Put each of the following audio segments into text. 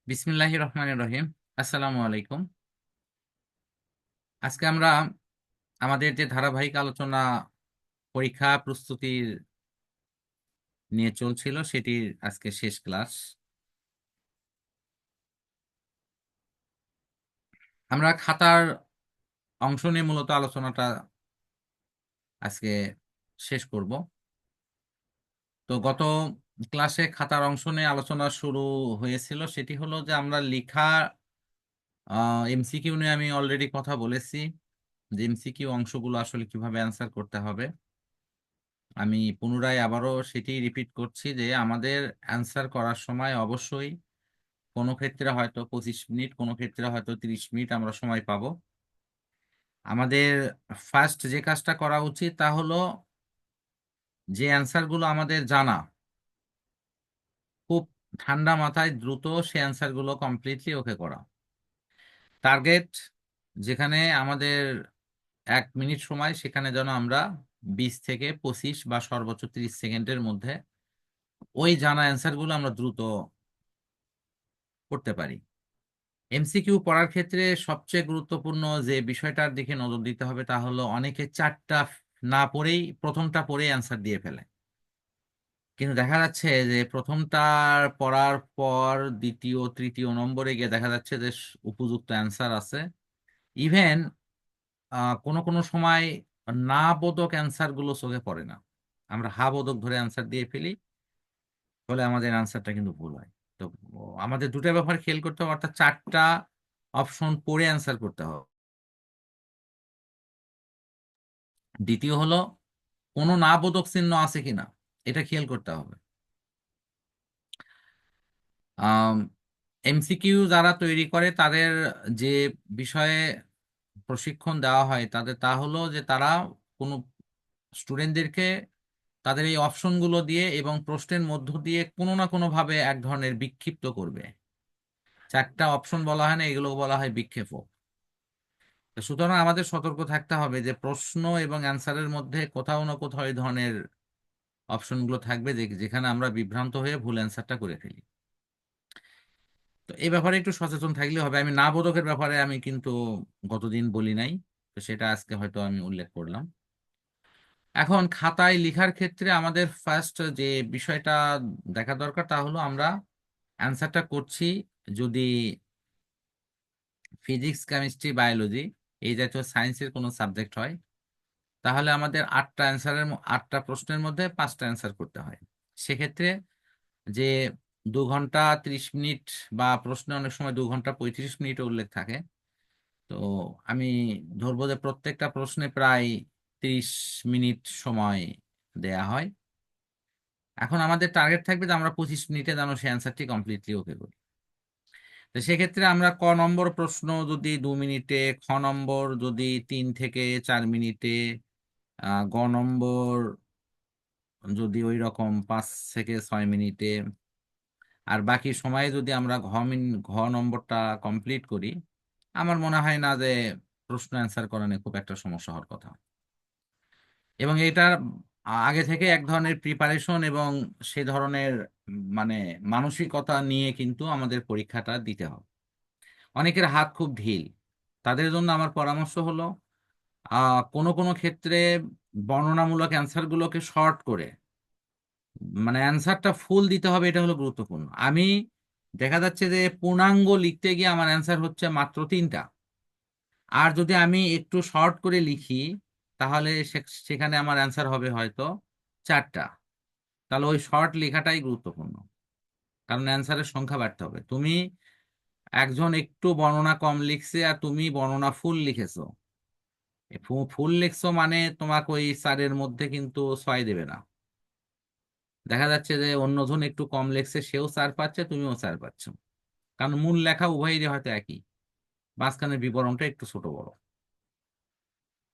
বিসমিল্লাহির রহমানির রহিম। আসসালামু আলাইকুম। আজকে আমরা আমাদের যে ধারাবাহিক আলোচনা পরীক্ষা প্রস্তুতির নিয়ে চলছিল সেটির আজকে শেষ ক্লাস। আমরা খাতার অংশ নিয়ে মূলত আলোচনাটা আজকে শেষ করব। তো গত ক্লাসে খাতার অংশ নিয়ে আলোচনা শুরু হয়েছিল, সেটি হলো যে আমরা লেখা এমসিকিউ নিয়ে আমি অলরেডি কথা বলেছি যে এমসিকিউ অংশগুলো আসলে কিভাবে অ্যান্সার করতে হবে। আমি পুনরায় আবারও সেটি রিপিট করছি যে আমাদের অ্যান্সার করার সময় অবশ্যই কোনো ক্ষেত্রে হয়তো 25 মিনিট, কোনো ক্ষেত্রে হয়তো 30 মিনিট আমরা সময় পাবো। আমাদের ফার্স্ট যে কাজটা করা উচিত তা হলো যে অ্যান্সারগুলো আমাদের জানা, খুব ঠান্ডা মাথায় দ্রুত সে অ্যান্সারগুলো কমপ্লিটলি ওকে করা। টার্গেট যেখানে আমাদের 1 মিনিট সময়, সেখানে যেন আমরা 20 থেকে 25 বা সর্বোচ্চ 30 সেকেন্ডের মধ্যে ওই জানা অ্যান্সারগুলো আমরা দ্রুত করতে পারি। এমসিকিউ পড়ার ক্ষেত্রে সবচেয়ে গুরুত্বপূর্ণ যে বিষয়টার দিকে নজর দিতে হবে তা হলো অনেকে চারটা না পড়েই প্রথমটা পড়ে অ্যান্সার দিয়ে ফেলে, কিন্তু দেখা যাচ্ছে যে প্রথমটার পড়ার পর দ্বিতীয় তৃতীয় নম্বরে গিয়ে দেখা যাচ্ছে যে উপযুক্ত অ্যান্সার আছে। ইভেন কোনো কোনো সময় না বোধক অ্যান্সার গুলো চোখে পড়ে না, আমরা হা বোধক ধরে অ্যান্সার দিয়ে ফেলি, ফলে আমাদের অ্যান্সারটা কিন্তু ভুল হয়। তো আমাদের দুটো ব্যাপার খেয়াল করতে হবে, অর্থাৎ চারটা অপশন পড়ে অ্যান্সার করতে হবে। দ্বিতীয় হলো কোনো না বোধক চিহ্ন আছে কিনা, এটা খেয়াল করতে হবে। এমসিকিউ যারা তৈরি করে তাদের যে বিষয়ে প্রশিক্ষণ দেওয়া হয় তাদের তা হলো যে তারা কোনো স্টুডেন্টদেরকে তাদের এই অপশনগুলো দিয়ে এবং প্রশ্নের মধ্য দিয়ে কোনো না কোনো ভাবে এক ধরনের বিক্ষিপ্ত করবে। চারটা অপশন বলা হয় না, এগুলো বলা হয় বিক্ষেপক। তো সুতরাং আমাদের সতর্ক থাকতে হবে যে প্রশ্ন এবং অ্যান্সারের মধ্যে কোথাও না কোথাও এই ধরনের অপশনগুলো থাকবে যেখানে আমরা বিভ্রান্ত হয়ে ভুল অ্যান্সারটা করে ফেলি। তো এই ব্যাপারে একটু সচেতন থাকলে হবে। আমি না বোধকের ব্যাপারে আমি কিন্তু গতদিন বলি নাই, তো সেটা আজকে হয়তো আমি উল্লেখ করলাম। এখন খাতায় লেখার ক্ষেত্রে আমাদের ফার্স্ট যে বিষয়টা দেখা দরকার তা হলো আমরা অ্যান্সারটা করছি যদি ফিজিক্স, কেমিস্ট্রি, বায়োলজি এই জাতীয় সায়েন্সের কোনো সাবজেক্ট হয়, তাহলে আমাদের 8টা প্রশ্নের মধ্যে 5টা অ্যান্সার করতে হয়। সেক্ষেত্রে যে 2 ঘন্টা 30 মিনিট বা প্রশ্নে অনেক সময় 2 ঘন্টা 35 মিনিট উল্লেখ থাকে, তো আমি ধরবো যে প্রত্যেকটা প্রশ্নে প্রায় 30 মিনিট সময় দেয়া হয়। এখন আমাদের টার্গেট থাকবে যে আমরা 25 মিনিটে যেন সেই অ্যান্সারটি কমপ্লিটলি ওকে করি। তো সেক্ষেত্রে আমরা ক নম্বর প্রশ্ন যদি 2 মিনিটে, খ নম্বর যদি 3 থেকে 4 মিনিটে, গ নম্বর যদি ওই রকম 5 থেকে 6 মিনিটে, আর বাকি সময়ে যদি আমরা ঘ নম্বরটা কমপ্লিট করি, আমার মনে হয় না যে প্রশ্ন অ্যান্সার করা নিয়ে খুব একটা সমস্যা হওয়ার কথা। এবং এটার আগে থেকে এক ধরনের প্রিপারেশন এবং সে ধরনের মানে মানসিকতা নিয়ে কিন্তু আমাদের পরীক্ষাটা দিতে হবে। অনেকের হাত খুব ঢিল, তাদের জন্য আমার পরামর্শ হলো কোনো কোনো ক্ষেত্রে বর্ণনামূলক অ্যান্সারগুলোকে শর্ট করে, মানে অ্যান্সারটা ফুল দিতে হবে, এটা হলো গুরুত্বপূর্ণ। আমি দেখা যাচ্ছে যে পূর্ণাঙ্গ লিখতে গিয়ে আমার অ্যান্সার হচ্ছে মাত্র 3টা, আর যদি আমি একটু শর্ট করে লিখি তাহলে সেখানে আমার অ্যান্সার হবে হয়তো 4টা। তাহলে ওই শর্ট লেখাটাই গুরুত্বপূর্ণ, কারণ অ্যান্সারের সংখ্যা বাড়তে হবে। তুমি একজন একটু বর্ণনা কম লিখছে আর তুমি বর্ণনা ফুল লিখেছো, ফুল লিখছো মানে তোমাকে ওই 4-এর মধ্যে কিন্তু 6 দেবে না। দেখা যাচ্ছে যে অন্যজন একটু কম লিখছে, সেও 4 পাচ্ছে, তুমিও 4 পাচ্ছ, কারণ মূল লেখা উভয়েরই হয়তো একই, মাঝখানের বিবরণটা একটু ছোট বড়।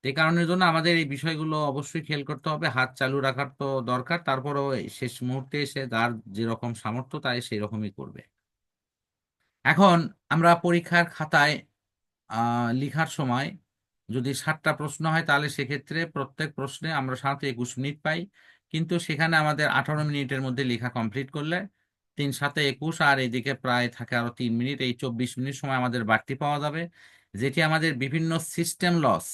এই কারণের জন্য আমাদের এই বিষয়গুলো অবশ্যই খেয়াল করতে হবে। হাত চালু রাখার তো দরকার, তারপরও এই শেষ মুহূর্তে এসে যার যেরকম সামর্থ্য তাই সেই রকমই করবে। এখন আমরা পরীক্ষার খাতায় লিখার সময় যদি 7টা প্রশ্ন হয় তাহলে সেক্ষেত্রে প্রত্যেক প্রশ্নে আমরা সাধারণত 21 মিনিট পাই, কিন্তু সেখানে আমাদের 18 মিনিটের মধ্যে লেখা কমপ্লিট করলে 3 × 7 = 21, আর এদিকে প্রায় থাকে আরো 3 মিনিট, এই 24 মিনিট সময় আমাদের বাড়তি পাওয়া যাবে, যেটি আমাদের বিভিন্ন সিস্টেম লস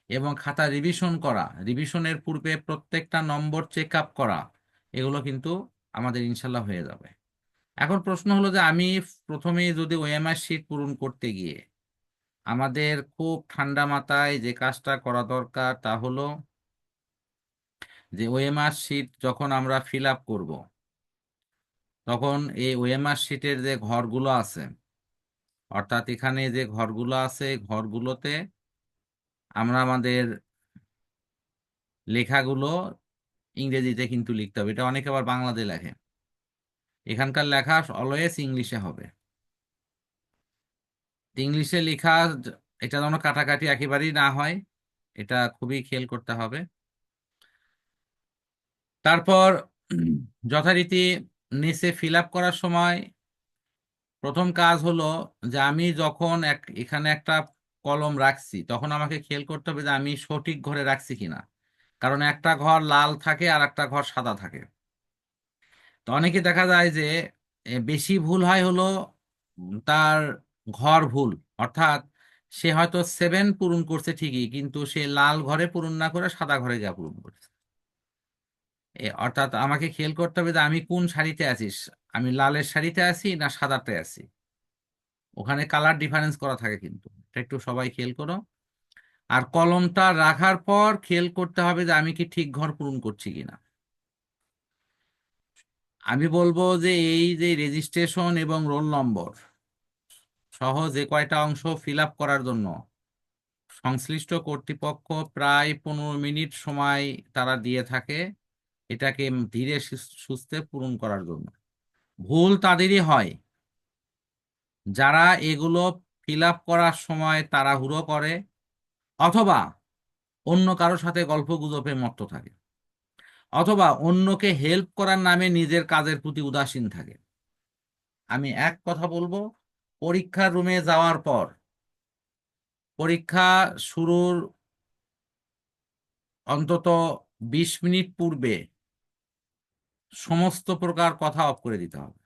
এবং খাতা রিভিশন করা, রিভিশনের পূর্বে প্রত্যেকটা নম্বর চেক আপ করা, এগুলো কিন্তু আমাদের ইনশাল্লাহ হয়ে যাবে। এখন প্রশ্ন হলো যে আমি প্রথমেই যদি ওএমআর শিট পূরণ করতে গিয়ে আমাদের খুব ঠান্ডা মাথায় যে কাজটা করা দরকার তা হলো যে ওএমআর শিট যখন আমরা ফিল আপ করবো, তখন এই ওএমআর শিটের যে ঘরগুলো আছে, অর্থাৎ এখানে যে ঘরগুলো আছে, ঘরগুলোতে আমরা আমাদের লেখাগুলো ইংরেজিতে কিন্তু লিখতে হবে। এটা অনেকে আবার বাংলাতে লেখে, এখানকার লেখা অলওয়েজ ইংলিশে হবে। ইংলিশে লেখা এটা যেন কাটাকাটি একেবারেই না হয়, এটা খুবই খেয়াল করতে হবে। তারপর যথারীতি নিচে ফিল আপ করার সময় প্রথম কাজ হলো যে আমি যখন এখানে একটা কলম রাখছি, তখন আমাকে খেয়াল করতে হবে যে আমি সঠিক ঘরে রাখছি কিনা, কারণ একটা ঘর লাল থাকে আর একটা ঘর সাদা থাকে। তো অনেকে দেখা যায় যে বেশি ভুল হয় হলো তার ঘর ভুল, অর্থাৎ সে হয়তো 7 পূরণ করছে ঠিকই, কিন্তু সে লাল ঘরে পূরণ না করে সাদা ঘরে যা পূরণ করছে। অর্থাৎ আমাকে খেয়াল করতে হবে যে আমি কোন শাড়িতে আছি, আমি লালের শাড়িতে আছি না সাদাতে আছি। ওখানে কালার ডিফারেন্স করা থাকে, কিন্তু এটা একটু সবাই খেয়াল করো। আর কলমটা রাখার পর খেয়াল করতে হবে যে আমি কি ঠিক ঘর পূরণ করছি কিনা। আমি বলবো যে এই যে রেজিস্ট্রেশন এবং রোল নম্বর সহ যে কয়টা অংশ ফিল আপ করার জন্য সংশ্লিষ্ট কর্তৃপক্ষ প্রায় 15 মিনিট সময় তারা দিয়ে থাকে, এটাকে ধীরে সুস্থে পূরণ করার জন্য। ভুল তাদেরই হয় যারা এগুলো ফিল আপ করার সময় তাড়াহুড়ো করে, অথবা অন্য কারোর সাথে গল্প গুজবে মত্ত থাকে, অথবা অন্যকে হেল্প করার নামে নিজের কাজের প্রতি উদাসীন থাকে। আমি এক কথা বলবো, পরীক্ষার রুমে যাওয়ার পর পরীক্ষা শুরুর অন্তত 20 মিনিট পূর্বে সমস্ত প্রকার কথা অফ করে দিতে হবে।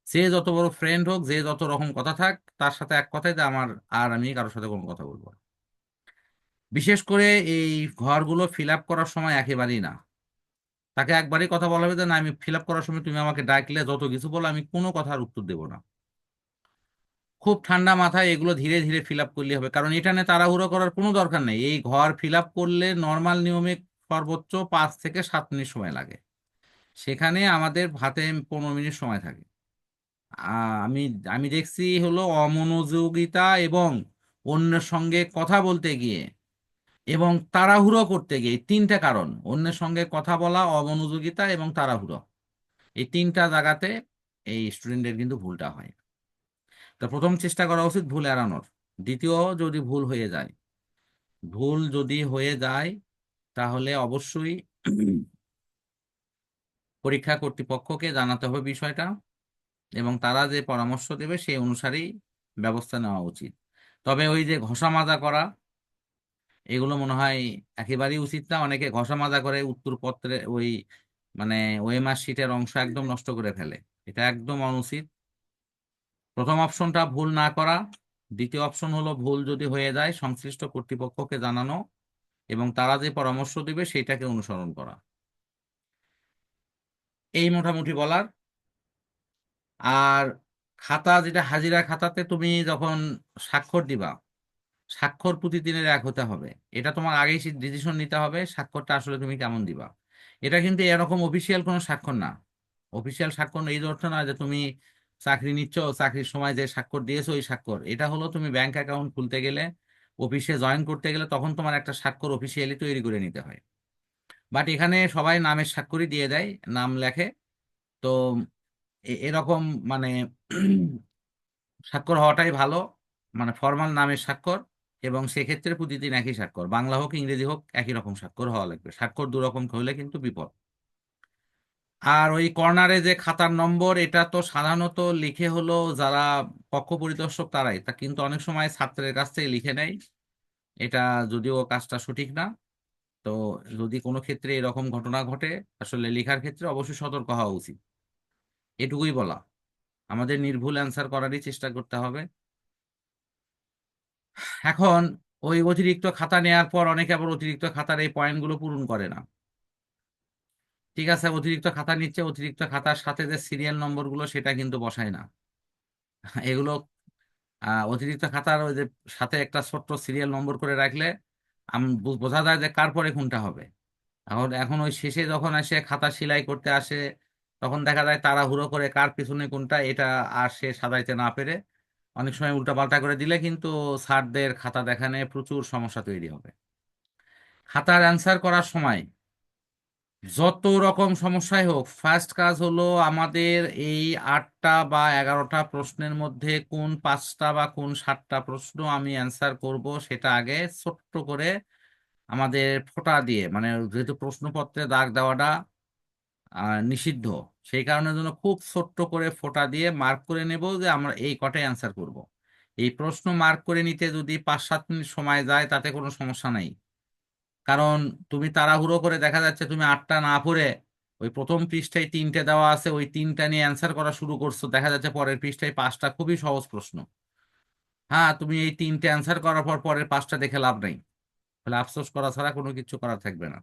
যে যত বড় ফ্রেন্ড হোক, যে যত রকম কথা থাক, তার সাথে এক কথাই যে আমি কারোর সাথে কোনো কথা বলবো না। বিশেষ করে এই ঘরগুলো ফিল আপ করার সময় একেবারেই না, তাকে একবারই কথা বলা হবে যে না, আমি ফিল আপ করার সময় তুমি আমাকে ডাকলে যত কিছু বলো, আমি কোনো কথার উত্তর দেবো না। খুব ঠান্ডা মাথায় এগুলো ধীরে ধীরে ফিল আপ করলে হবে, কারণ এটা নিয়ে তাড়াহুড়ো করার কোনো দরকার নেই। এই ঘর ফিল আপ করলে নর্মাল নিয়মে সর্বোচ্চ 5 থেকে 7 মিনিট সময় লাগে, সেখানে আমাদের হাতে 15 মিনিট সময় থাকে। আমি আমি দেখছি হলো অমনোযোগিতা এবং অন্যের সঙ্গে কথা বলতে গিয়ে এবং তাড়াহুড়ো করতে গিয়ে, এই 3টে কারণ, অন্যের সঙ্গে কথা বলা, অমনোযোগিতা এবং তাড়াহুড়ো, এই 3টা জায়গাতে এই স্টুডেন্টের কিন্তু ভুলটা হয়। তো প্রথম চেষ্টা করা উচিত ভুল এড়ানোর। দ্বিতীয়, যদি ভুল হয়ে যায়, তাহলে অবশ্যই পরীক্ষা কর্তৃপক্ষকে জানাতে হবে বিষয়টা, এবং তারা যে পরামর্শ দেবে সেই অনুসারেই ব্যবস্থা নেওয়া উচিত। তবে ওই যে ঘষা মাজা করা, এগুলো মনে হয় একেবারেই উচিত না। অনেকে ঘষা মাজা করে উত্তরপত্রে ওই মানে ওএমআর শিটের অংশ একদম নষ্ট করে ফেলে, এটা একদম অনুচিত। প্রথম অপশনটা ভুল না করা, দ্বিতীয় অপশন হলো ভুল যদি হয়ে যায় সংশ্লিষ্ট কর্তৃপক্ষকে জানানো এবং তারা যে পরামর্শ দিবে সেইটাকে অনুসরণ করা। এই মোটামুটি বলার। আর খাতা, যেটা হাজিরা খাতাতে তুমি যখন স্বাক্ষর দিবা, স্বাক্ষর প্রতিদিনের এক হতে হবে। এটা তোমার আগেই ডিসিশন নিতে হবে স্বাক্ষরটা আসলে তুমি কেমন দিবা। এটা কিন্তু এরকম অফিসিয়াল কোনো স্বাক্ষর না। অফিসিয়াল স্বাক্ষর এই অর্থ না যে তুমি চাকরি নিচ্ছ, চাকরির সময় যে স্বাক্ষর দিয়েছো ওই স্বাক্ষর। এটা হলো তুমি ব্যাংক অ্যাকাউন্ট খুলতে গেলে, অফিসে জয়েন করতে গেলে, তখন তোমার একটা স্বাক্ষর অফিসিয়ালি তৈরি করে নিতে হয়। বাট এখানে সবাই নামের স্বাক্ষরই দিয়ে দেয়, নাম লেখে। তো এরকম মানে স্বাক্ষর হওয়াটাই ভালো, মানে ফর্মাল নামের স্বাক্ষর। এবং সেক্ষেত্রে প্রতিদিন একই স্বাক্ষর, বাংলা হোক ইংরেজি হোক একই রকম স্বাক্ষর হওয়া লাগবে। স্বাক্ষর দুরকম হলে কিন্তু বিপদ। আর ওই কর্নারে যে খাতার নম্বর, এটা তো সাধারণত লিখে হলো যারা পক্ষ পরিদর্শক তারাই, তা কিন্তু অনেক সময় ছাত্রের কাছ থেকে লিখে নেয়। এটা যদিও কাজটা সঠিক না। তো যদি কোনো ক্ষেত্রে এরকম ঘটনা ঘটে, আসলে লেখার ক্ষেত্রে অবশ্যই সতর্ক হওয়া উচিত। এটুকুই বলা। আমাদের নির্ভুল অ্যান্সার করারই চেষ্টা করতে হবে। এখন ওই অতিরিক্ত খাতা নেওয়ার পর অনেকে আবার অতিরিক্ত খাতার এই পয়েন্টগুলো পূরণ করে না। ঠিক আছে, অতিরিক্ত খাতা নিচ্ছে, অতিরিক্ত খাতার সাথে যে সিরিয়াল নম্বরগুলো সেটা কিন্তু বসায় না। এগুলো অতিরিক্ত খাতার ওই যে সাথে একটা ছোট্ট সিরিয়াল নম্বর করে রাখলে বোঝা যায় যে কার পরে কোনটা হবে। এখন এখন ওই শেষে যখন আসে খাতা সেলাই করতে আসে, তখন দেখা যায় তাড়াহুড়ো করে কার পিছনে কোনটা এটা আর সে সাজাইতে না পেরে অনেক সময় উল্টাপাল্টা করে দিলে কিন্তু স্যারদের খাতা দেখানে প্রচুর সমস্যা তৈরি হবে। খাতার অ্যান্সার করার সময় যত রকম সমস্যাই হোক, ফার্স্ট কাজ হলো আমাদের এই 8টা বা 11টা প্রশ্নের মধ্যে কোন 5টা বা কোন 7টা প্রশ্ন আমি অ্যান্সার করব সেটা আগে ছোট্ট করে আমাদের ফোঁটা দিয়ে, মানে যেহেতু প্রশ্নপত্রে দাগ দেওয়াটা নিষিদ্ধ, সেই কারণের জন্য খুব ছোট্ট করে ফোঁটা দিয়ে মার্ক করে নেব যে আমরা এই কটাই অ্যান্সার করব। এই প্রশ্ন মার্ক করে নিতে যদি 5-7 মিনিট সময় যায় তাতে কোনো সমস্যা নাই। কারণ তুমি তাড়াহুড়ো করে দেখা যাচ্ছে তুমি 8টা না পড়ে ওই প্রথম পৃষ্ঠায় 3টে দেওয়া আছে ওই 3টা নিয়ে অ্যান্সার করা শুরু করছো, দেখা যাচ্ছে পরের পৃষ্ঠায় 5টা খুবই সহজ প্রশ্ন। হ্যাঁ, তুমি এই 3টে অ্যান্সার করার পর পরের 5টা দেখে লাভ নাই, তাহলে আফসোস করা ছাড়া কোনো কিছু করার থাকবে না।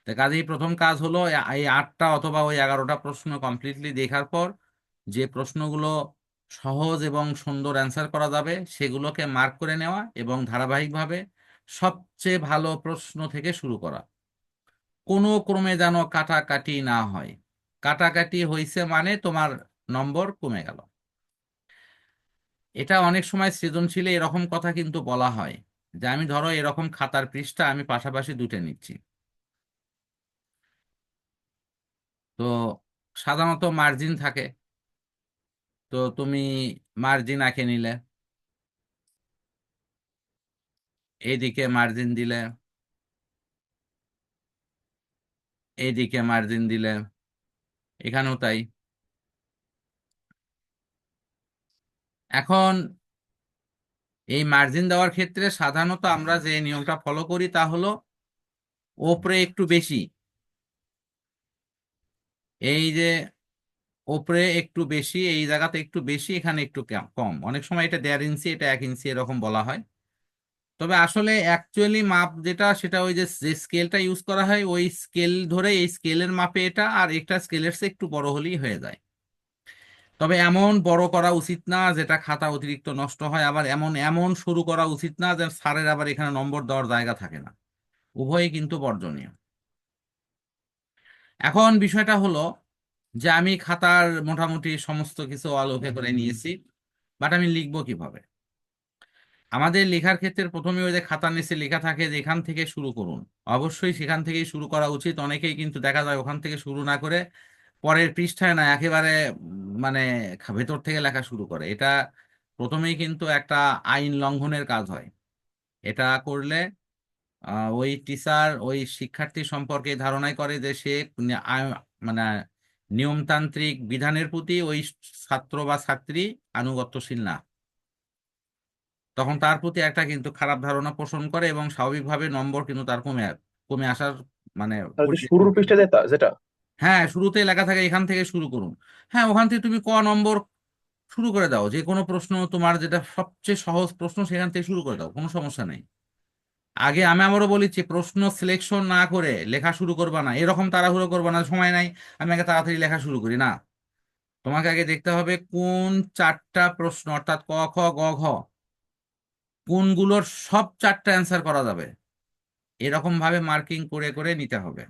তো কাজেই প্রথম কাজ হলো এই 8টা অথবা ওই 11টা প্রশ্ন কমপ্লিটলি দেখার পর যে প্রশ্নগুলো সহজ এবং সুন্দর অ্যান্সার করা যাবে সেগুলোকে মার্ক করে নেওয়া এবং ধারাবাহিকভাবে সবচেয়ে ভালো প্রশ্ন থেকে শুরু করা। কোনো ক্রমে যেন কাটাকাটি না হয়। কাটাকাটি হয়েছে মানে তোমার নম্বর কমে গেল। এটা অনেক সময় সৃজনশীলে এরকম কথা কিন্তু বলা হয় যে আমি ধরো এরকম খাতার পৃষ্ঠা আমি পাশাপাশি দুটো নিচ্ছি, তো সাধারণত মার্জিন থাকে, তো তুমি মার্জিন আঁকে নিলে, এইদিকে মার্জিন দিলে, এইদিকে মার্জিন দিলে, এখানেও তাই। এখন এই মার্জিন দেওয়ার ক্ষেত্রে সাধারণত আমরা যে নিয়মটা ফলো করি তা হলো ওপরে একটু বেশি, এই যে ওপরে একটু বেশি, এই জায়গাতে একটু বেশি, এখানে একটু কম। অনেক সময় এটা 1.5 ইঞ্চি, এটা 1 ইঞ্চি এরকম বলা হয়। তবে আসলে অ্যাকচুয়ালি মাপ যেটা সেটা ওই যে যে স্কেলটা ইউজ করা হয় ওই স্কেল ধরে এই স্কেলের মাপে এটা, আর একটা স্কেলের চেয়ে একটু বড় হলেই হয়ে যায়। তবে এমন বড় করা উচিত না যেটা খাতা অতিরিক্ত নষ্ট হয়, আবার এমন এমন শুরু করা উচিত না যে স্যারের আবার এখানে নম্বর দেওয়ার জায়গা থাকে না। উভয়ই কিন্তু বর্জনীয়। এখন বিষয়টা হলো যে আমি খাতার মোটামুটি সমস্ত কিছু আলোকে করে নিয়েছি, বাট আমি লিখবো কিভাবে? আমাদের লেখার ক্ষেত্রে প্রথমে ওই যে খাতার নিচে লেখা থাকে যে এখান থেকে শুরু করুন, অবশ্যই সেখান থেকেই শুরু করা উচিত। অনেকেই কিন্তু দেখা যায় ওখান থেকে শুরু না করে পরের পৃষ্ঠায় না একেবারে মানে ভেতর থেকে লেখা শুরু করে। এটা প্রথমেই কিন্তু একটা আইন লঙ্ঘনের কাজ হয়। এটা করলে ওই টিচার ওই শিক্ষার্থী সম্পর্কে ধারণাই করে যে সে মানে নিয়মতান্ত্রিক বিধানের প্রতি ওই ছাত্র বা ছাত্রী আনুগত্যশীল না, তখন তার প্রতি একটা কিন্তু খারাপ ধারণা পোষণ করে এবং স্বাভাবিকভাবে নম্বর কিন্তু তার কমে কমে আসার মানে আর যে পরিবেশ। শুরুর পৃষ্ঠা যেটা যেটা হ্যাঁ, শুরুতে লেখা থাকে এখান থেকে শুরু করুন। হ্যাঁ, ওখান থেকে তুমি নম্বর শুরু করে দাও, যে কোনো প্রশ্ন তোমার যেটা সবচেয়ে সহজ প্রশ্ন সেখান থেকে শুরু করে দাও, কোনো সমস্যা নেই। আগে আমি আমারও বলেছি প্রশ্ন সিলেকশন না করে লেখা শুরু করবা না, এরকম তাড়াহুড়ো করবা না সময় নাই আমি আগে তাড়াতাড়ি লেখা শুরু করি না। তোমাকে আগে দেখতে হবে কোন 4টা প্রশ্ন অর্থাৎ ক খ গ ঘ কোনগুলোর সব 4টা অ্যান্সার করা যাবে, এরকম ভাবে মার্কিং করে করে নিতে হবে।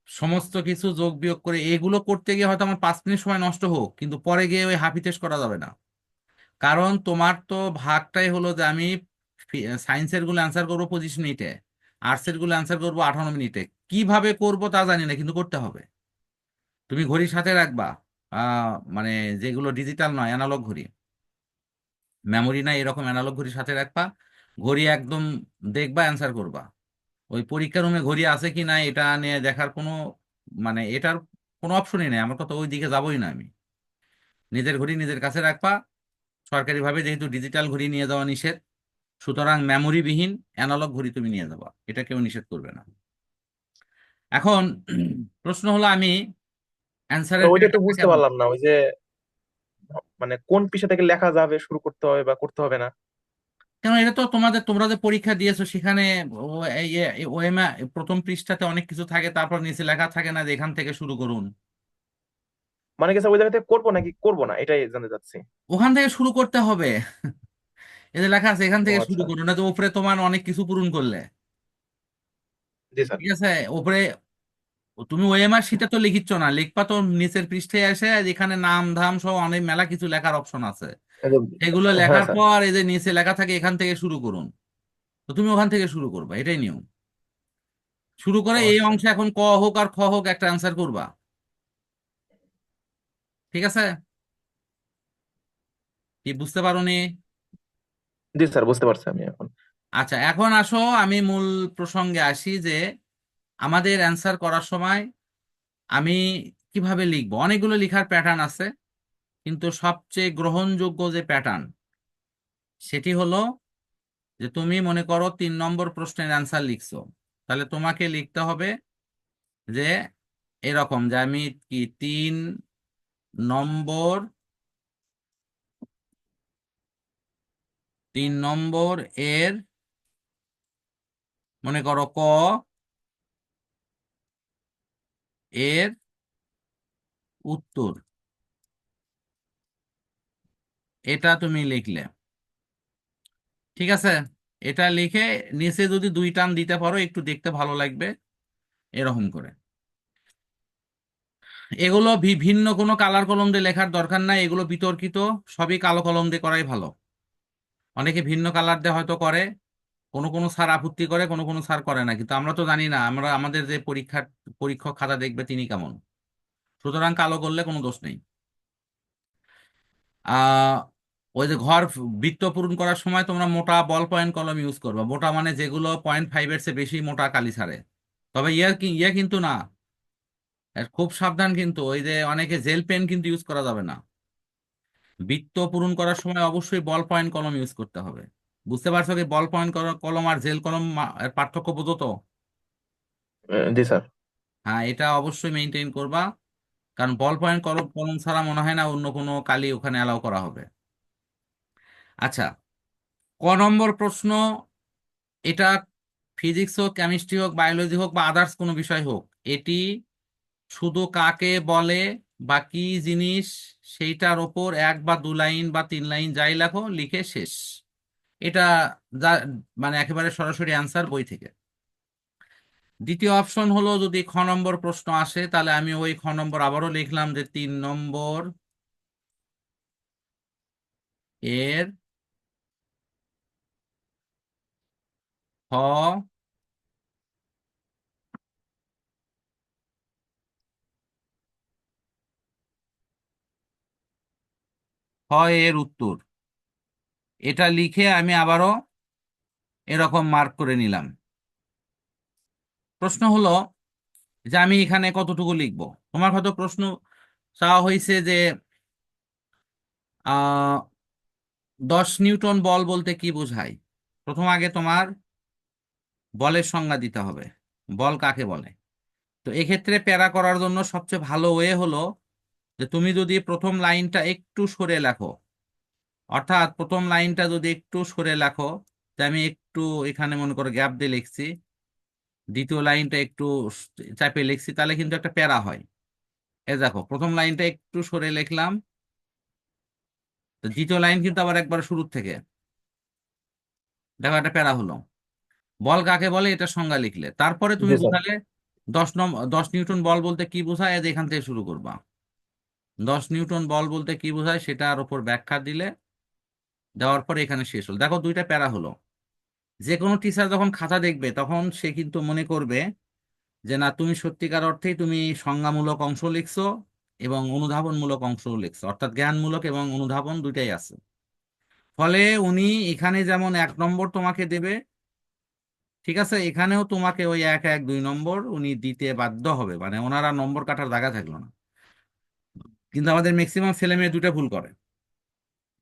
সমস্ত কিছু যোগ বিয়োগ করে এগুলো করতে গিয়ে হয়তো আমার 5 মিনিট সময় নষ্ট হোক, কিন্তু পরে গিয়ে ওই হাফিতেশ করা যাবে না। কারণ তোমার তো ভাগটাই হলো যে আমি সায়েন্সের গুলো অ্যান্সার করবো 25 মিনিটে, আর্টসের গুলো অ্যান্সার করবো 58 মিনিটে। কিভাবে করব তা জানি না, কিন্তু করতে হবে। তুমি ঘড়ির সাথে রাখবা, মানে যেগুলো ডিজিটাল নয় অ্যানালগ ঘড়ি, মেমোরি নাই এরকম অ্যানালগ ঘড়ির সাথে রাখবা। ঘড়ি একদম দেখবা, অ্যান্সার করবা। ওই পরীক্ষা রুমে ঘড়ি আছে কি না এটা নিয়ে দেখার কোনো মানে এটার কোনো অপশনই নেই, আমার কথা ওই দিকে যাবোই না আমি। নিজের ঘড়ি নিজের কাছে রাখবা। সরকারিভাবে যেহেতু ডিজিটাল ঘড়ি নিয়ে যাওয়া নিষেধ, সুতরাং মেমোরিবিহীন অ্যানালগ ঘড়ি তুমি নিয়ে যাবা, এটা কেউ নিষেধ করবে না। এখন প্রশ্ন হলো আমি অ্যান্সারের ওইটা একটু প্যাটার্নটা বুঝতে কেমন? পারলাম না, ওই যে মানে কোন পৃষ্ঠা থেকে লেখা যাবে, শুরু করতে হবে বা করতে হবে না। কেন, এটা তো তোমরা যে পরীক্ষা দিয়েছো সেখানে ওএমআ প্রথম পৃষ্ঠাতে অনেক কিছু থাকে, তারপর নিচে লেখা থাকে না যে এখান থেকে শুরু করুন। মানে কি স্যার ওই জায়গা থেকে করবো নাকি করবো না, এটাই জানতে চাচ্ছি। ওখান থেকে শুরু করতে হবে। এতে লেখা আছে এখান ও থেকে শুরু আচ্ছা। করুন, না তো উপরে তোমার অনেক কিছু পূরণ করলে। জি স্যার। ঠিক আছে, উপরে তুমি ওএমআর শিটে তো লিখিচ্ছ না, লিখবা তো নিচের পৃষ্ঠে এসে যেখানে নাম ধাম সহ অনেক মেলা কিছু লেখার অপশন আছে। এগুলো হ্যাঁ লেখার স্যার। পর এই যে নিচে লেখা থাকে এখান থেকে শুরু করুন, তো তুমি ওখান থেকে শুরু করবা, এটাই নিয়ম। শুরু করে ও এই আচ্ছা। অংশে এখন ক হোক আর খ হোক একটা অ্যান্সার করবা। ঠিক আছে, কি বুঝতে পারোনি? জি স্যার, বুঝতে পারছি আমি এখন। আচ্ছা, এখন আসো আমি মূল প্রসঙ্গে আসি যে আমাদের অ্যান্সার করার সময় আমি কিভাবে লিখবো। অনেকগুলো লেখার প্যাটার্ন আছে, কিন্তু সবচেয়ে গ্রহণযোগ্য যে প্যাটার্ন সেটি হলো যে তুমি মনে করো 3 নম্বর প্রশ্নের অ্যান্সার লিখছো, তাহলে তোমাকে লিখতে হবে যে এরকম যে আমি কি 3 নম্বর 3 নম্বর এর মনে করো ক এর উত্তর, এটা তুমি লিখলে। ঠিক আছে, এটা লিখে নিচে যদি 2 টান দিতে পারো একটু দেখতে ভালো লাগবে, এরকম করে। এগুলো ভিন্ন কোনো কালার কলম দিয়ে লেখার দরকার নাই, এগুলো বিতর্কিত, সবই কালো কলম দিয়ে করাই ভালো। অনেকে ভিন্ন কালার দিয়ে হয়তো করে, কোনো কোনো স্যার আপত্তি করে, কোনো কোনো স্যার করে না, কিন্তু আমরা তো জানি না, আমরা আমাদের যে পরীক্ষক খাতা দেখবে তিনি কেমন। সুতরাং কালো করলে কোনো দোষ নেই। আহ ওই যে বৃত্ত পূরণ করার সময় তোমরা মোটা বল পয়েন্ট কলম ইউজ করবে, মোটা মানে যেগুলো 0.5-এর চেয়ে বেশি মোটা কালি ছাড়ে। তবে ইয়ে কিন্তু না, খুব সাবধান, কিন্তু ওই যে অনেকে জেল পেন কিন্তু ইউজ করা যাবে না। বৃত্ত পূরণ করার সময় অবশ্যই বল পয়েন্ট কলম ইউজ করতে হবে। বুঝতে পারছো কি বল পয়েন্ট কলম আর জেল কলম এর পার্থক্য বোঝো তো? জি স্যার। হ্যাঁ, এটা অবশ্যই মেনটেন করবা, কারণ বল পয়েন্ট কলম কলম ছাড়া মনে হয় না অন্য কোনো কালি ওখানে অ্যালাউ করা হবে। আচ্ছা, ক নম্বর প্রশ্ন, এটা ফিজিক্স হোক, কেমিস্ট্রি হোক, বায়োলজি হোক বা আদার্স কোনো বিষয় হোক, এটি শুধু কাকে বলে বা কি জিনিস সেইটার ওপর 1 বা 2 লাইন বা 3 লাইন যাই লেখো লিখে শেষ। এটা যা মানে একেবারে সরাসরি অ্যান্সার বই থেকে। দ্বিতীয় অপশন হলো যদি খ নম্বর প্রশ্ন আসে, তাহলে আমি ওই খ নম্বর আবারও লিখলাম যে 3 নম্বর এর খ খ এর উত্তর, এটা লিখে আমি আবারও এরকম মার্ক করে নিলাম। প্রশ্ন হলো যে আমি এখানে কতটুকু লিখবো। তোমার হয়তো প্রশ্ন চাওয়া হয়েছে যে 10 নিউটন বল বলতে কি বোঝায়। প্রথম আগে তোমার বলের সংজ্ঞা দিতে হবে, বল কাকে বলে। তো এক্ষেত্রে প্যারা করার জন্য সবচেয়ে ভালো ওয়ে হলো যে তুমি যদি প্রথম লাইনটা একটু সরে লেখো, অর্থাৎ প্রথম লাইনটা যদি একটু সরে লেখো, যে আমি একটু এখানে মনে করো গ্যাপ দিয়ে লিখছি, দ্বিতীয় লাইনটা একটু চাপে লিখছি, তাহলে কিন্তু একটা প্যারা হয়। এ দেখো, প্রথম লাইনটা একটু সরে লিখলাম, তো দ্বিতীয় লাইন কিন্তু আবার একবার শুরুর থেকে, দেখো একটা প্যারা হলো। বল কাকে বলে এটা সংজ্ঞা লিখলে, তারপরে তুমি জি স্যার। বোঝালে 10 নিউটন বল বলতে কি বোঝায়, এই যে এখান থেকে শুরু করবা। 10 নিউটন বল বলতে কি বোঝায় সেটার উপর ব্যাখ্যা দিলে, দেওয়ার পরে এখানে শেষ হলো। দেখো, 2টা প্যারা হলো। যে কোনো টিচার যখন খাতা দেখবে তখন সে কিন্তু মনে করবে যে না, তুমি সত্যিকার অর্থেই তুমি সংজ্ঞামূলক অংশ লিখছো এবং অনুধাবনমূলক অংশ লিখছো, অর্থাৎ জ্ঞানমূলক এবং অনুধাবন দুইটাই আছে। ফলে উনি এখানে যেমন 1 নম্বর তোমাকে দেবে, ঠিক আছে, এখানেও তোমাকে ওই 1 1 2 নম্বর উনি দিতে বাধ্য হবে, মানে ওনারা নম্বর কাটার জায়গা থাকলো না। কিন্তু আমাদের ম্যাক্সিমাম ছেলে মেয়ে 2টা ভুল করে।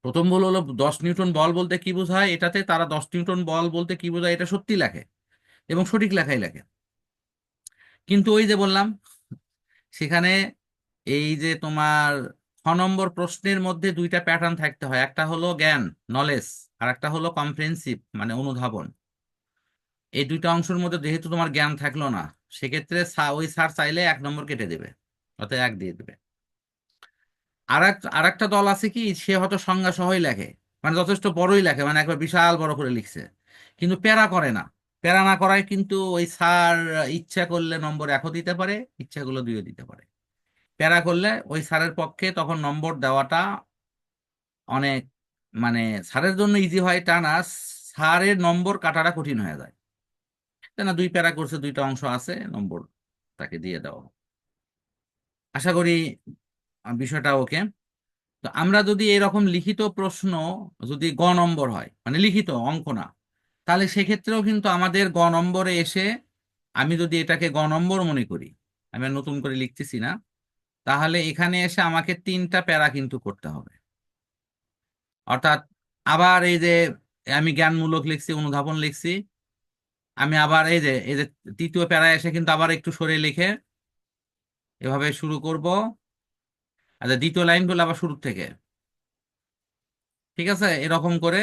প্রথম ভুল হলো 10 নিউটন বল বলতে কি বোঝায়, এটাতে তারা 10 নিউটন বল বলতে কি বোঝায় এটা সত্যি লেখে এবং সঠিক লেখাই লেখে, কিন্তু ওই যে বললাম সেখানে এই যে তোমার 6 নম্বর প্রশ্নের মধ্যে দুইটা প্যাটার্ন থাকতে হয়, একটা হলো জ্ঞান, নলেজ, আর একটা হলো কম্প্রিহেনসিভ মানে অনুধাবন। এই দুইটা অংশের মধ্যে যেহেতু তোমার জ্ঞান থাকলো না, সেক্ষেত্রে ওই স্যার চাইলে 1 নম্বর কেটে দেবে, অর্থাৎ 1 দিয়ে দেবে। আর একটা দল আছে কি, সে হয়তো সংজ্ঞা সহই লেখে, মানে যথেষ্ট বড়ই লেখে, মানে একবার বিশাল বড় করে লিখছে, কিন্তু প্যারা করে না। প্যারা না করায় কিন্তু ওই স্যার ইচ্ছা করলে নম্বর 1ও দিতে পারে, ইচ্ছাগুলো 2ও দিতে পারে। প্যারা করলে ওই স্যারের পক্ষে তখন নম্বর দেওয়াটা অনেক, মানে স্যারের জন্য ইজি হয় তা না, স্যারের নম্বর কাটাটা কঠিন হয়ে যায়। তাই না, 2 প্যারা করছে, 2টা অংশ আছে, নম্বর তাকে দিয়ে দেওয়া। আশা করি বিষয়টা ওকে। তো আমরা যদি এরকম লিখিত প্রশ্ন, যদি গ নম্বর হয়, মানে লিখিত অঙ্ক না, তাহলে সেক্ষেত্রেও কিন্তু আমাদের গ নম্বরে এসে, আমি যদি এটাকে গ নম্বর মনে করি, আমি আর নতুন করে লিখতেছি না, তাহলে এখানে এসে আমাকে 3টা প্যারা কিন্তু করতে হবে। অর্থাৎ আবার এই যে আমি জ্ঞানমূলক লিখছি, অনুধাবন লিখছি, আমি আবার এই যে 3য় প্যারায় এসে কিন্তু আবার একটু সরে লিখে এভাবে শুরু করব। আচ্ছা, 2য় লাইনগুলো আবার শুরু থেকে, ঠিক আছে, এরকম করে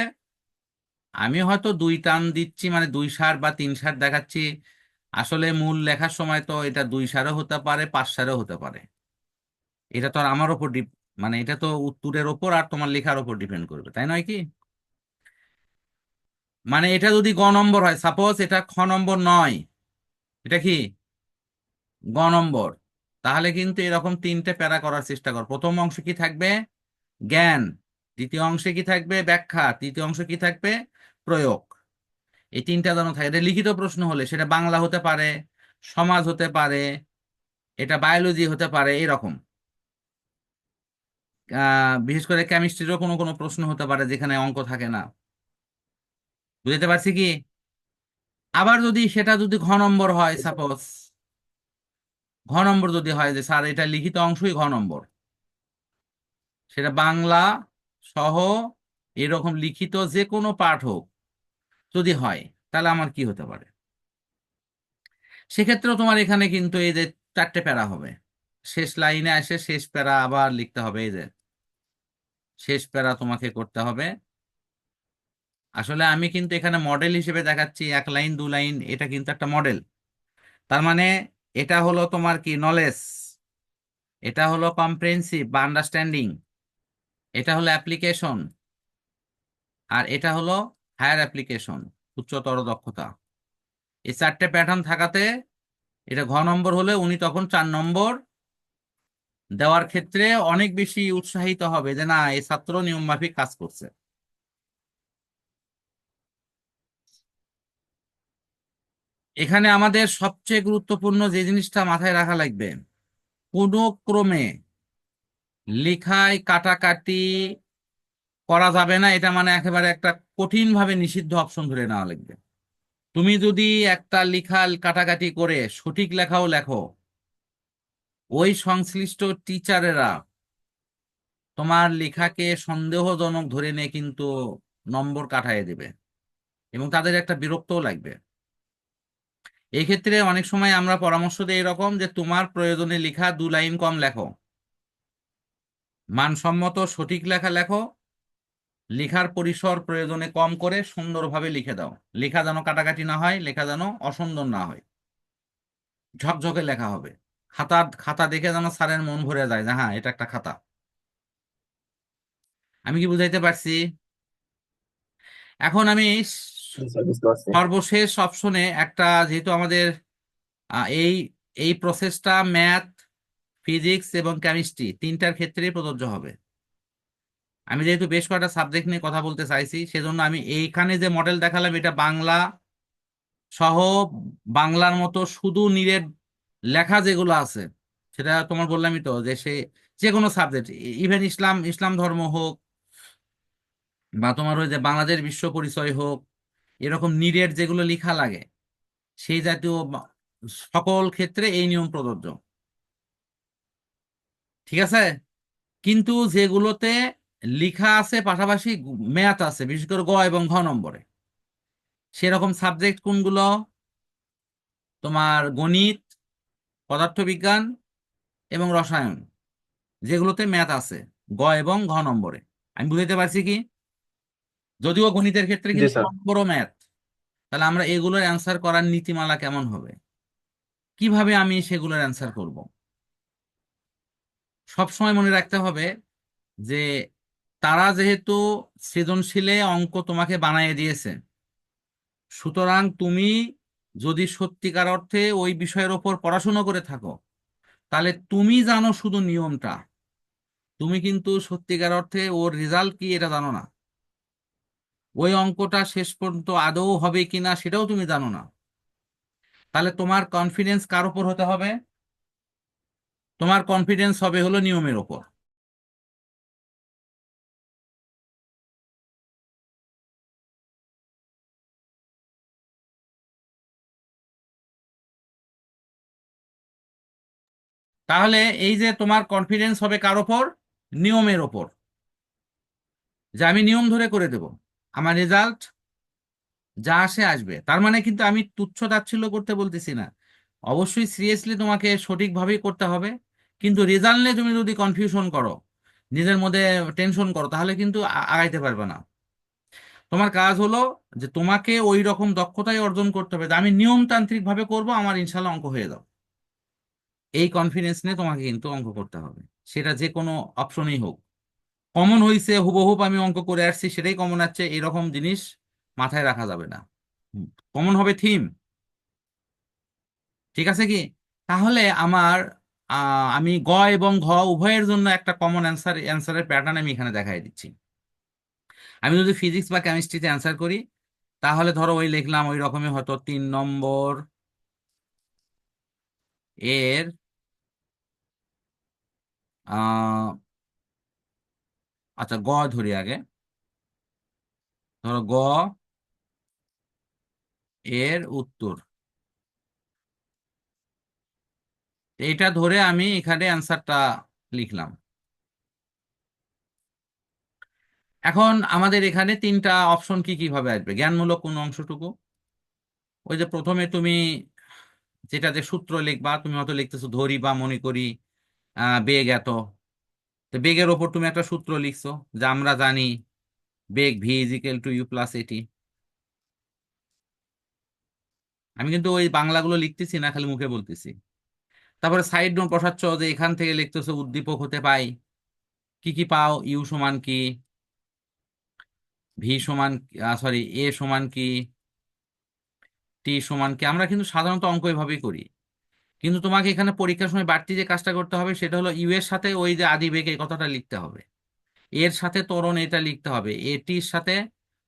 আমি হয়তো 2 টান দিচ্ছি, মানে 2 সার বা 3 সার দেখাচ্ছি। আসলে মূল লেখার সময় তো এটা 2 সারও হতে পারে, 5 সারও হতে পারে। এটা তো আর আমার ওপর মানে এটা তো উত্তরের ওপর আর তোমার লেখার ওপর ডিপেন্ড করবে, তাই নয় কি? মানে এটা যদি গ নম্বর হয়, সাপোজ এটা খ নম্বর নয়, এটা কি গ নম্বর, তাহলে কিন্তু এরকম 3টে প্যারা করার চেষ্টা কর। প্রথম অংশে কি থাকবে? জ্ঞান। দ্বিতীয় অংশে কি থাকবে? ব্যাখ্যা। তৃতীয় অংশে কি থাকবে? প্রয়োগ। এই 3টা যেন থাকে। এটা লিখিত প্রশ্ন হলে সেটা বাংলা হতে পারে, সমাজ হতে পারে, এটা বায়োলজি হতে পারে, এরকম। বিশেষ করে কেমিস্ট্রিরও কোনো কোনো প্রশ্ন হতে পারে যেখানে অঙ্ক থাকে না। বুঝতে পারছি কি? আবার যদি সেটা যদি ঘ নম্বর হয়, সাপোজ ঘ নম্বর যদি হয় যে স্যার এটা লিখিত অংশই ঘ নম্বর, সেটা বাংলা সহ এরকম লিখিত যে কোনো পাঠ হোক যদি হয়, তাহলে আমার কি হতে পারে? সেক্ষেত্রেও তোমার এখানে কিন্তু এই যে 4টে প্যারা হবে। শেষ লাইনে এসে শেষ প্যারা আবার লিখতে হবে, এই যে শেষ প্যারা তোমাকে করতে হবে। আসলে আমি কিন্তু এখানে মডেল হিসেবে দেখাচ্ছি, 1 লাইন 2 লাইন, এটা কিন্তু একটা মডেল। তার মানে এটা হলো তোমার কি নলেজ, এটা হলো কম্প্রিহেনসিভ বা আন্ডারস্ট্যান্ডিং, এটা হলো অ্যাপ্লিকেশন, আর এটা হলো হায়ার অ্যাপ্লিকেশন, উচ্চতর দক্ষতা। এই 4টে প্যাটার্ন থাকাতে এটা ঘ নম্বর হলে উনি তখন 4 নম্বর দেওয়ার ক্ষেত্রে অনেক বেশি উৎসাহিত হবে যে না, এই ছাত্র নিয়ম মাফিক কাজ করছে। এখানে আমাদের সবচেয়ে গুরুত্বপূর্ণ যে জিনিসটা মাথায় রাখা লাগবে, কোনো ক্রমে লেখায় কাটাকাটি করা যাবে না। এটা মানে একেবারে একটা কঠিন ভাবে নিষিদ্ধ অপশন ধরে নেওয়া লাগবে। তুমি যদি একটা লেখা কাটাকাটি করে সঠিক লেখাও লেখো, ওই সংশ্লিষ্ট টিচারেরা তোমার লেখাকে সন্দেহজনক ধরে নিয়ে কিন্তু নম্বর কাটায় দেবে, এবং তাদের একটা বিরক্তও লাগবে। এই ক্ষেত্রে অনেক সময় আমরা পরামর্শ দিই এরকম যে তোমার প্রয়োজনে লেখা 2 লাইন কম লেখো, মানসম্মত সঠিক লেখা লেখো, লেখার পরিসর প্রয়োজনে কম করে সুন্দরভাবে লিখে দাও। লেখা যেন কাটাকাটি না হয়, লেখা যেন অসুন্দর না হয়, ঝকঝকে লেখা হবে। খাতা খাতা দেখে যেন স্যারের মন ভরে যায় যে হ্যাঁ এটা একটা খাতা। আমি কি বুঝাইতে পারছি? এখন আমি জি স্যার, বুঝতে পারছি। সর্বশেষ অপশনে একটা, যেহেতু আমাদের এই এই প্রসেসটা ম্যাথ, ফিজিক্স এবং কেমিস্ট্রি 3টার ক্ষেত্রেই প্রযোজ্য হবে। আমি যেহেতু বেশ কয়েকটা সাবজেক্ট নিয়ে কথা বলতে চাইছি, সেজন্য আমি এইখানে যে মডেল দেখালাম এটা বাংলা সহ, বাংলার মতো শুধু নিরেট লেখা যেগুলো আছে, সেটা তোমার বললামই তো যে সে যে কোনো সাবজেক্ট, ইভেন ইসলাম ইসলাম ধর্ম হোক, বা তোমার ওই যে বাংলাদেশ বিশ্ব পরিচয় হোক, এরকম নিরেট যেগুলো লেখা লাগে, সেই জাতীয় সকল ক্ষেত্রে এই নিয়ম প্রযোজ্য। ঠিক আছে? কিন্তু যেগুলোতে লেখা আছে পাশাপাশি ম্যাথ আছে, বিশেষ করে এবং ঘ নম্বরে, সেরকম সাবজেক্ট কোনগুলো? তোমার গণিত, পদার্থবিজ্ঞান এবং রসায়ন। যেগুলোতে ম্যাথ আছে, গ এবং ঘ নম্বরে। আমি বুঝাইতে পারছি কি? যদিও গণিতের ক্ষেত্রে জি কিন্তু ক স্যার। নম্বরও ম্যাথ। তাহলে আমরা এগুলোর অ্যান্সার করার নীতিমালা কেমন হবে? কিভাবে আমি সেগুলোর অ্যান্সার করব? সব সময় মনে রাখতে হবে যে তারা যেহেতু সৃজনশীলে অঙ্ক তোমাকে বানিয়ে দিয়েছে, সুতরাং তুমি যদি সত্যিকার অর্থে ওই বিষয়ের ওপর পড়াশোনা করে থাকো, তাহলে তুমি জানো শুধু নিয়মটা, তুমি কিন্তু সত্যিকার অর্থে ওর রেজাল্ট কি এটা জানো না। ওই অঙ্কটা শেষ পর্যন্ত আদৌ হবে কিনা সেটাও তুমি জানো না। তাহলে তোমার কনফিডেন্স কার উপর হতে হবে? তোমার কনফিডেন্স হবে হলো নিয়মের ওপর। তাহলে এই যে তোমার কনফিডেন্স হবে কার ওপর? নিয়মের ওপর। যে আমি নিয়ম ধরে করে দেব, আমার রেজাল্ট যা আসে আসবে। তার মানে কিন্তু আমি তুচ্ছ তাচ্ছিল্য করতে বলতেছি না, অবশ্যই সিরিয়াসলি তোমাকে সঠিকভাবেই করতে হবে। কিন্তু রেজাল্ট নিয়ে তুমি যদি কনফিউশন করো, নিজের মধ্যে টেনশন করো, তাহলে কিন্তু আগাইতে পারবে না। তোমার কাজ হলো যে তোমাকে ওই রকম দক্ষতাই অর্জন করতে হবে যে আমি নিয়মতান্ত্রিক ভাবে করব, আমার ইনশাল্লাহ অঙ্ক হয়ে যাবে। এই কনফিডেন্স নিয়ে তোমাকে কিন্তু অঙ্ক করতে হবে, সেটা যে কোনো অপশনই হোক। কমন হইছে হুবহুব আমি অঙ্ক করে আসছি সেটাই কমন আসছে, এরকম জিনিস মাথায় রাখা যাবে না। কমন হবে থিম। ঠিক আছে কি? তাহলে আমার আমি গ এবং ঘ উভয়ের জন্য একটা কমন অ্যান্সারের প্যাটার্ন আমি এখানে দেখাই দিচ্ছি। আমি যদি ফিজিক্স বা কেমিস্ট্রিতে অ্যান্সার করি, তাহলে ধরো ওই লিখলাম ওই রকমই, হয়তো 3 নম্বর এর আহ আচ্ছা, গ ধরি আগে। ধরো গ এর উত্তর, এইটা ধরে আমি এখানে অ্যান্সারটা লিখলাম। এখন আমাদের এখানে তিনটা অপশন কি কিভাবে আসবে জ্ঞানমূলক কোন অংশটুকু? ওই যে প্রথমে তুমি যেটা যে সূত্র লিখবা, তুমি হয়তো লিখতেছো ধরি বা মনে করি বেগ এত। তো বেগের ওপর তুমি একটা সূত্র লিখছো, যা আমরা জানি বেগ v equal to u plus at. আমি কিন্তু ওই বাংলাগুলো লিখতেছি না, খালি মুখে বলতেছি। তারপরে সাইড নোট বসাচ্ছ, যে এখান থেকে লিখতেছো উদ্দীপক হতে পাই কি কি পাও, ইউ সমান কি, ভি সমান, সরি এ সমান কি, টি সমান কি। আমরা কিন্তু সাধারণত অঙ্ক এভাবেই করি। কিন্তু তোমাকে এখানে পরীক্ষার সময় বাড়তি যে কাজটা করতে হবে সেটা হলো ইউ এর সাথে ওই যে আদি বেগ এই কথাটা লিখতে হবে, এর সাথে ত্বরণ এটা লিখতে হবে, এটির সাথে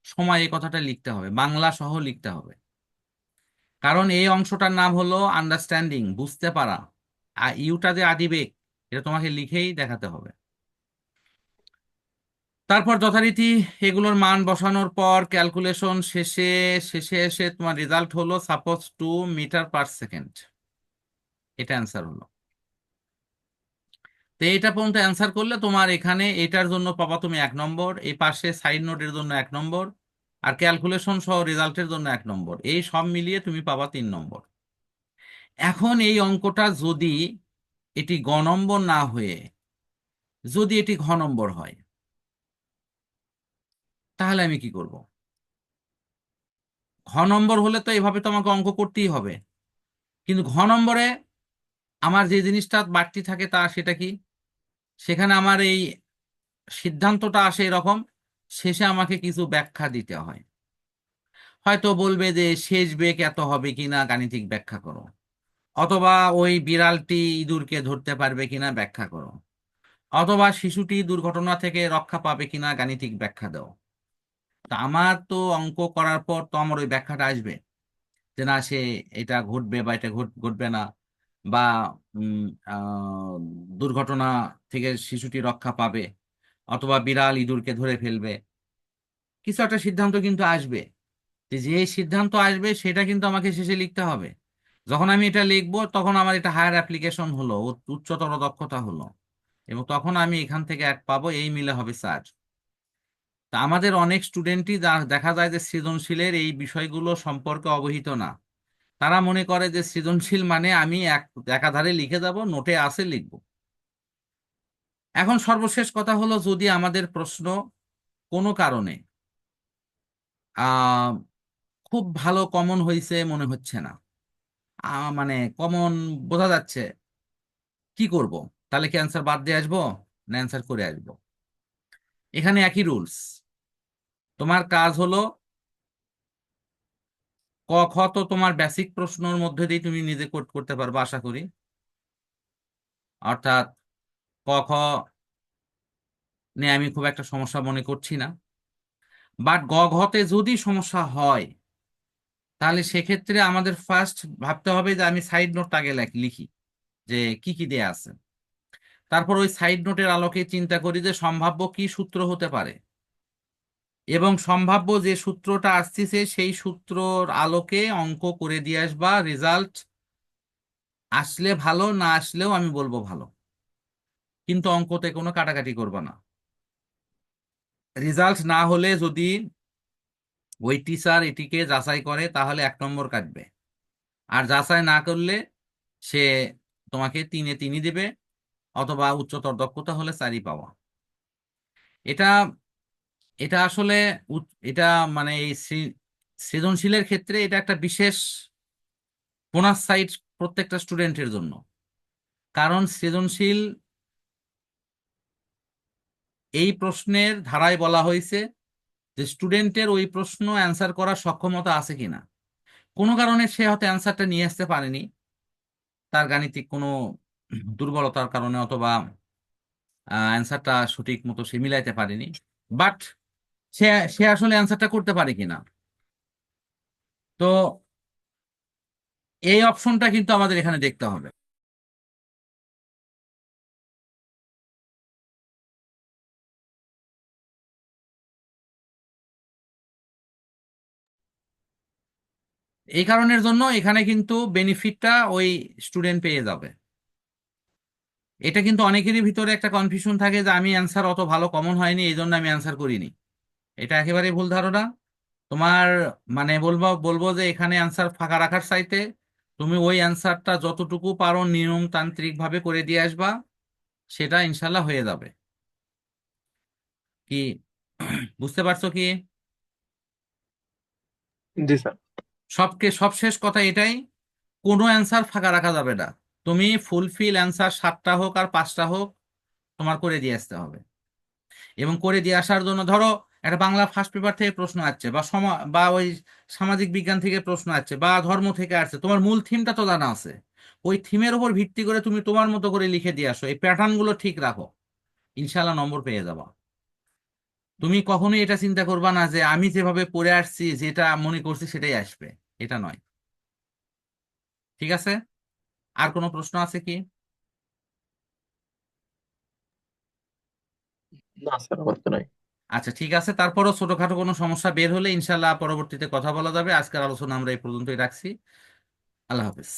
সময় এই কথাটা লিখতে হবে, বাংলা সহ লিখতে হবে। কারণ এই অংশটার নাম হলো আন্ডারস্ট্যান্ডিং, বুঝতে পারা। আর ইউটা যে আদিবেগ, এটা তোমাকে লিখেই দেখাতে হবে। তারপর যথারীতি এগুলোর মান বসানোর পর ক্যালকুলেশন শেষে শেষে এসে তোমার রেজাল্ট হলো সাপোজ 2 মিটার পার সেকেন্ড। এটা অ্যান্সার হলো। তো এটা পর্যন্ত অ্যান্সার করলে তোমার এখানে এটার জন্য পাবা তুমি 1 নম্বর, এই পাশে সাইড নোটের জন্য 1 নম্বর, আর ক্যালকুলেশন সহ রেজাল্টের জন্য 1 নম্বর, এই সব মিলিয়ে তুমি পাবা 3 নম্বর। এখন এই অঙ্কটা যদি এটি গ নম্বর না হয়ে যদি এটি ঘ নম্বর হয়, তাহলে আমি কি করব? ঘ নম্বর হলে তো এভাবে তো আমাকে অঙ্ক করতেই হবে। কিন্তু ঘ নম্বরে আমার যে জিনিসটা বাড়তি থাকে তা সেটা কি? সেখানে আমার এই সিদ্ধান্তটা আসে এরকম, শেষে আমাকে কিছু ব্যাখ্যা দিতে হয়। হয়তো বলবে যে শেষ বেগ এত হবে কিনা গাণিতিক ব্যাখ্যা করো, অথবা ওই বিড়ালটি ইঁদুরকে ধরতে পারবে কিনা ব্যাখ্যা করো, অথবা শিশুটি দুর্ঘটনা থেকে রক্ষা পাবে কিনা গাণিতিক ব্যাখ্যা দাও। তা আমার তো অঙ্ক করার পর তো আমার ওই ব্যাখ্যাটা আসবে, যে না সে এটা ঘটবে বা এটা ঘটবে না, বা উম, আহ, দুর্ঘটনা থেকে শিশুটি রক্ষা পাবে, অথবা বিড়াল ইঁদুরকে ধরে ফেলবে। কিছু একটা সিদ্ধান্ত কিন্তু আসবে। যে সিদ্ধান্ত আসবে সেটা কিন্তু আমাকে শেষে লিখতে হবে। যখন আমি এটা লিখবো তখন আমার এটা হায়ার অ্যাপ্লিকেশন হলো, উচ্চতর দক্ষতা হলো, এবং তখন আমি এখান থেকে 1 পাবো, এই মিলে হবে 4। তা আমাদের অনেক স্টুডেন্টই দেখা যায় যে সৃজনশীলের এই বিষয়গুলো সম্পর্কে অবহিত না। তারা মনে করে যে সৃজনশীল মানে আমি একাধারে লিখে যাব, নোটে আছে লিখব। এখন সর্বশেষ কথা হলো, যদি আমাদের প্রশ্ন কোনো কারণে আহ খুব ভালো কমন হয়েছে মনে হচ্ছে না, মানে কমন বোঝা যাচ্ছে, কি করব? তাহলে কি অ্যান্সার বাদ দিয়ে আসবো না অ্যান্সার করে আসবো? এখানে একই রুলস। তোমার কাজ হলো, ক খ তো তোমার বেসিক প্রশ্নের মধ্যে দিয়ে তুমি নিজে কোড করতে পারবে আশা করি। অর্থাৎ ক খ নিয়ে আমি খুব একটা সমস্যা মনে করছি না। বাট গ ঘতে যদি সমস্যা হয়, তাহলে সেক্ষেত্রে আমাদের ফার্স্ট ভাবতে হবে যে আমি সাইড নোট আগে লিখি যে কি কি দেয়া আছে। তারপর ওই সাইড নোটের আলোকে চিন্তা করি যে সম্ভাব্য কি সূত্র হতে পারে, এবং সম্ভাব্য যে সূত্রটা আসছে সেই সূত্রর আলোকে অঙ্ক করে দিয়ে আসবা। রেজাল্ট আসলে ভালো, না আসলেও আমি বলবো ভালো, কিন্তু অঙ্কতে কোনো কাটাকাটি করবা না। রেজাল্ট না হলে যদি ওই টিচার এটিকে যাচাই করে তাহলে 1 নম্বর কাটবে, আর যাচাই না করলে সে তোমাকে 3-এ 3 দিবে, অথবা উচ্চতর দক্ষতা হলে 4ই পাওয়া। এটা এটা আসলে এটা মানে এই সৃজনশীলের ক্ষেত্রে এটা একটা বিশেষ বোনাস সাইড প্রত্যেকটা স্টুডেন্টের জন্য। কারণ সৃজনশীল এই প্রশ্নের ধারায় বলা হয়েছে যে স্টুডেন্টের ওই প্রশ্ন অ্যান্সার করার সক্ষমতা আছে কিনা। কোনো কারণে সে হয়তো অ্যান্সারটা নিয়ে আসতে পারেনি, তার গাণিতিক কোনো দুর্বলতার কারণে, অথবা অ্যান্সারটা সঠিক মতো সে মিলাইতে পারেনি, বাট সে সে আসলে অ্যান্সারটা করতে পারে কিনা। তো এই অপশনটা কিন্তু আমাদের এখানে দেখতে হবে। এই কারণের জন্য এখানে কিন্তু বেনিফিটটা ওই স্টুডেন্ট পেয়ে যাবে। এটা কিন্তু অনেকেরই ভিতরে একটা কনফিউশন থাকে যে আমি অ্যান্সার অত ভালো কমন হয়নি এই জন্য আমি অ্যান্সার করিনি। এটা একেবারে ভুল ধারণা। তোমার মানে বলবো বলবো যে এখানে অ্যান্সার ফাঁকা রাখার চাইতে তুমি ওই অ্যান্সারটা যতটুকু পারো নিয়মতান্ত্রিক ভাবে করে দিয়ে আসবা, সেটা ইনশাল্লাহ হয়ে যাবে। কি বুঝতে পারছো কি? জি স্যার। সবশেষ কথা এটাই, কোনো অ্যান্সার ফাঁকা রাখা যাবে না। তুমি ফুলফিল অ্যান্সার 7টা হোক আর 5টা হোক, তোমার করে দিয়ে আসতে হবে। এবং করে দিয়ে আসার জন্য ধরো একটা বাংলা ফার্স্ট পেপার থেকে প্রশ্ন আসছে, বা বা ওই সামাজিক বিজ্ঞান থেকে প্রশ্ন আসছে, বা ধর্ম থেকে আসছে, তোমার মূল থিমটা তো জানা আছে। ওই থিমের উপর ভিত্তি করে তুমি তোমার মতো করে লিখে দিয়ে আসো, এই প্যাটার্ন গুলো ঠিক রাখো, ইনশাল্লাহ নম্বর পেয়ে যাবা। তুমি কখনোই এটা চিন্তা করবা না যে আমি যেভাবে পড়ে আসছি যেটা মনে করছি সেটাই আসবে, এটা নয়। ঠিক আছে? আর কোনো প্রশ্ন আছে কি? না স্যার, আমার তো নাই। আচ্ছা, ঠিক আছে। তারপরও ছোটখাটো কোনো সমস্যা বের হলে ইনশাল্লাহ পরবর্তীতে কথা বলা যাবে। আজকের আলোচনা আমরা এই পর্যন্তই রাখছি। আল্লাহ হাফেজ।